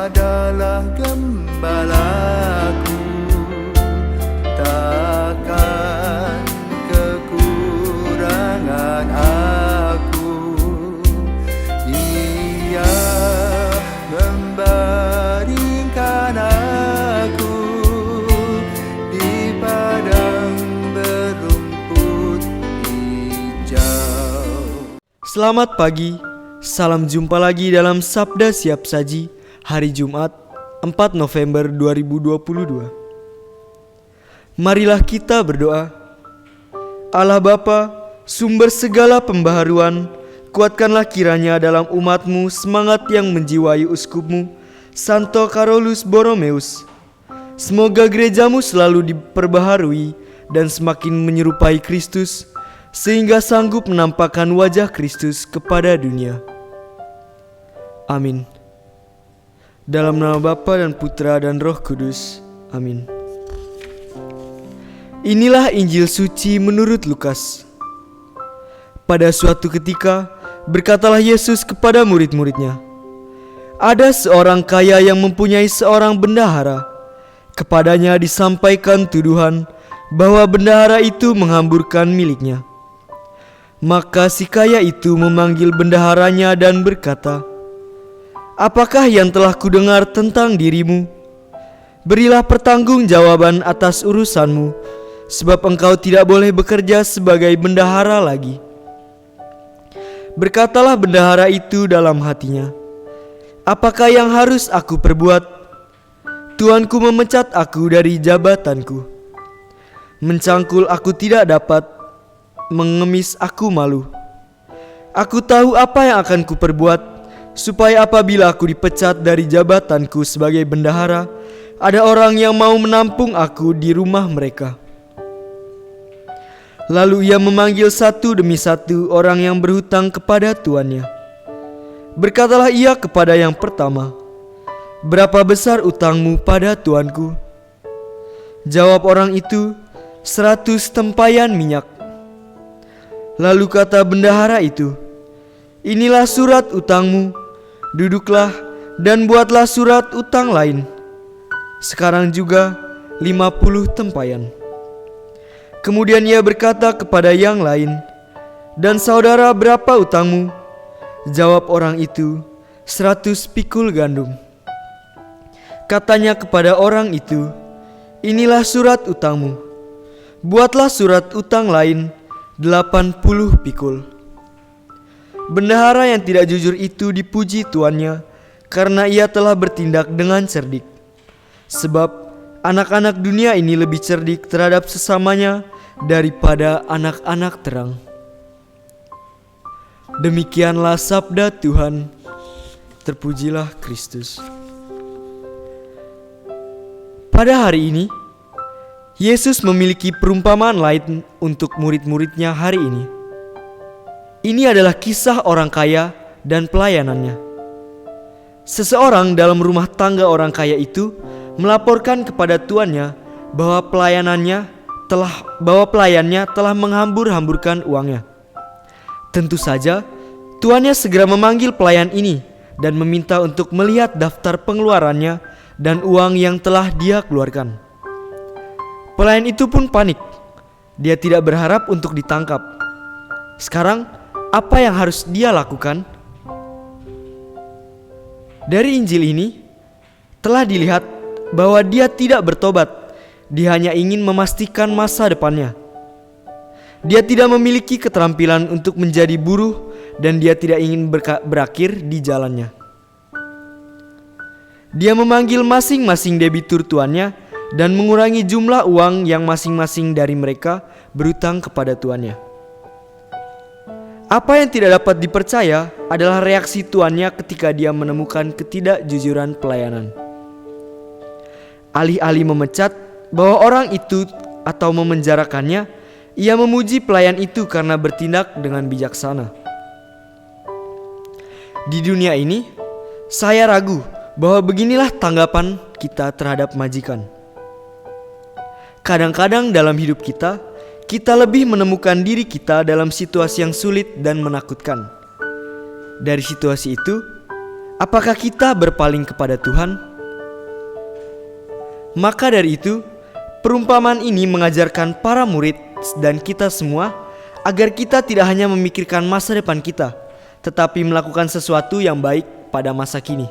adalah gembalaku, takkan kekurangan aku. Ia membaringkan aku di padang berumput hijau. Selamat pagi, salam jumpa lagi dalam Sabda Siap Saji hari Jumat 4 November 2022. Marilah kita berdoa. Allah Bapa, sumber segala pembaharuan, kuatkanlah kiranya dalam umat-Mu semangat yang menjiwai uskupmu, Santo Carolus Borromeus. Semoga gereja-Mu selalu diperbaharui dan semakin menyerupai Kristus, sehingga sanggup menampakkan wajah Kristus kepada dunia. Amin. Dalam nama Bapa dan Putra dan Roh Kudus. Amin. Inilah Injil suci menurut Lukas. Pada suatu ketika, berkatalah Yesus kepada murid-muridnya, ada seorang kaya yang mempunyai seorang bendahara. Kepadanya disampaikan tuduhan bahwa bendahara itu menghamburkan miliknya. Maka si kaya itu memanggil bendaharanya dan berkata, "Apakah yang telah kudengar tentang dirimu? Berilah pertanggungjawaban atas urusanmu, sebab engkau tidak boleh bekerja sebagai bendahara lagi." Berkatalah bendahara itu dalam hatinya, "Apakah yang harus aku perbuat? Tuanku memecat aku dari jabatanku. Mencangkul aku tidak dapat, mengemis aku malu. Aku tahu apa yang akan kuperbuat, supaya apabila aku dipecat dari jabatanku sebagai bendahara, ada orang yang mau menampung aku di rumah mereka." Lalu ia memanggil satu demi satu orang yang berhutang kepada tuannya. Berkatalah ia kepada yang pertama, "Berapa besar utangmu pada tuanku?" Jawab orang itu, 100 tempayan minyak. Lalu kata bendahara itu, "Inilah surat utangmu, duduklah dan buatlah surat utang lain. Sekarang juga 50 tempayan." Kemudian ia berkata kepada yang lain, "Dan saudara, berapa utangmu?" Jawab orang itu, 100 pikul gandum. Katanya kepada orang itu, "Inilah surat utangmu, buatlah surat utang lain 80 pikul." Bendahara yang tidak jujur itu dipuji tuannya karena ia telah bertindak dengan cerdik. Sebab anak-anak dunia ini lebih cerdik terhadap sesamanya daripada anak-anak terang. Demikianlah sabda Tuhan. Terpujilah Kristus. Pada hari ini, Yesus memiliki perumpamaan lain untuk murid-muridnya hari ini. Ini adalah kisah orang kaya dan pelayanannya. Seseorang dalam rumah tangga orang kaya itu melaporkan kepada tuannya bahwa pelayannya telah menghambur-hamburkan uangnya. Tentu saja, tuannya segera memanggil pelayan ini dan meminta untuk melihat daftar pengeluarannya dan uang yang telah dia keluarkan. Pelayan itu pun panik. Dia tidak berharap untuk ditangkap. Sekarang, apa yang harus dia lakukan? Dari Injil ini telah dilihat bahwa dia tidak bertobat. Dia hanya ingin memastikan masa depannya. Dia tidak memiliki keterampilan untuk menjadi buruh dan dia tidak ingin berakhir di jalannya. Dia memanggil masing-masing debitur tuannya dan mengurangi jumlah uang yang masing-masing dari mereka berutang kepada tuannya. Apa yang tidak dapat dipercaya adalah reaksi tuannya ketika dia menemukan ketidakjujuran pelayanan. Alih-alih memecat bahwa orang itu atau memenjarakannya, ia memuji pelayan itu karena bertindak dengan bijaksana. Di dunia ini, saya ragu bahwa beginilah tanggapan kita terhadap majikan. Kadang-kadang dalam hidup kita lebih menemukan diri kita dalam situasi yang sulit dan menakutkan. Dari situasi itu, Apakah kita berpaling kepada Tuhan? Maka dari itu, perumpamaan ini mengajarkan para murid dan kita semua agar kita tidak hanya memikirkan masa depan kita, tetapi melakukan sesuatu yang baik pada masa kini.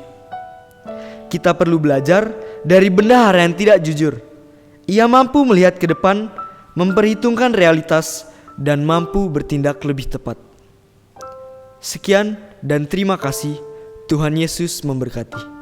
Kita perlu belajar dari bendahara yang tidak jujur. Ia mampu melihat ke depan, memperhitungkan realitas, dan mampu bertindak lebih tepat. Sekian dan terima kasih. Tuhan Yesus memberkati.